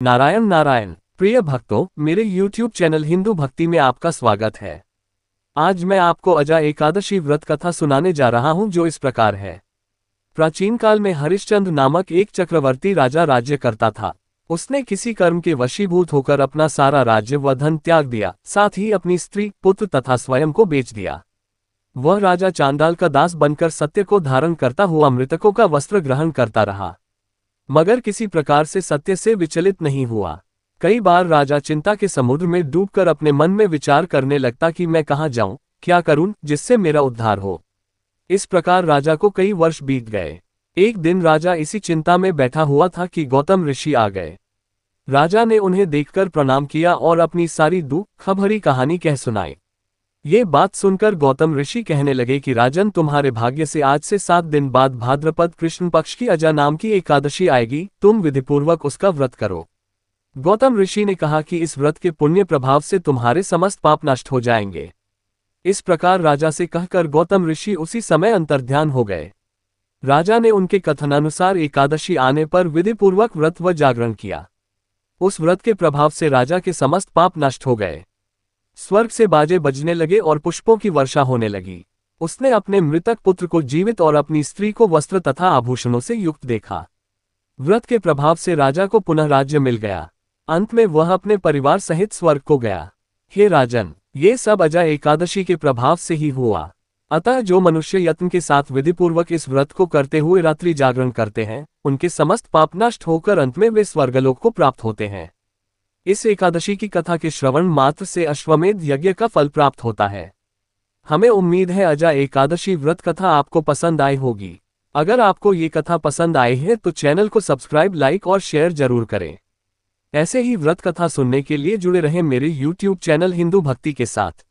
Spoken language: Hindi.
नारायण नारायण। प्रिय भक्तों, मेरे YouTube चैनल हिंदू भक्ति में आपका स्वागत है। आज मैं आपको अजा एकादशी व्रत कथा सुनाने जा रहा हूं, जो इस प्रकार है। प्राचीन काल में हरिश्चंद्र नामक एक चक्रवर्ती राजा राज्य करता था। उसने किसी कर्म के वशीभूत होकर अपना सारा राज्य व धन त्याग दिया, साथ ही अपनी स्त्री, पुत्र तथा स्वयं को बेच दिया। वह राजा चांडाल का दास बनकर सत्य को धारण करता हुआ मृतकों का वस्त्र ग्रहण करता रहा, मगर किसी प्रकार से सत्य से विचलित नहीं हुआ। कई बार राजा चिंता के समुद्र में डूबकर अपने मन में विचार करने लगता कि मैं कहाँ जाऊं, क्या करूं, जिससे मेरा उद्धार हो। इस प्रकार राजा को कई वर्ष बीत गए। एक दिन राजा इसी चिंता में बैठा हुआ था कि गौतम ऋषि आ गए। राजा ने उन्हें देखकर प्रणाम किया और अपनी सारी दुख भरी कहानी कह सुनाई। ये बात सुनकर गौतम ऋषि कहने लगे कि राजन, तुम्हारे भाग्य से आज से 7 दिन बाद भाद्रपद कृष्ण पक्ष की अजा नाम की एकादशी आएगी। तुम विधिपूर्वक उसका व्रत करो। गौतम ऋषि ने कहा कि इस व्रत के पुण्य प्रभाव से तुम्हारे समस्त पाप नष्ट हो जाएंगे। इस प्रकार राजा से कहकर गौतम ऋषि उसी समय अंतर्ध्यान हो गए। राजा ने उनके कथनानुसार एकादशी आने पर विधिपूर्वक व्रत व जागरण किया। उस व्रत के प्रभाव से राजा के समस्त पाप नष्ट हो गए। स्वर्ग से बाजे बजने लगे और पुष्पों की वर्षा होने लगी। उसने अपने मृतक पुत्र को जीवित और अपनी स्त्री को वस्त्र तथा आभूषणों से युक्त देखा। व्रत के प्रभाव से राजा को पुनः राज्य मिल गया। अंत में वह अपने परिवार सहित स्वर्ग को गया। हे राजन, ये सब अजा एकादशी के प्रभाव से ही हुआ। अतः जो मनुष्य यत्न के साथ विधिपूर्वक इस व्रत को करते हुए रात्रि जागरण करते हैं, उनके समस्त पाप नष्ट होकर अंत में वे स्वर्गलोक को प्राप्त होते हैं। इस एकादशी की कथा के श्रवण मात्र से अश्वमेध यज्ञ का फल प्राप्त होता है। हमें उम्मीद है अजा एकादशी व्रत कथा आपको पसंद आई होगी। अगर आपको ये कथा पसंद आई है तो चैनल को सब्सक्राइब, लाइक और शेयर जरूर करें। ऐसे ही व्रत कथा सुनने के लिए जुड़े रहें मेरे YouTube चैनल हिंदू भक्ति के साथ।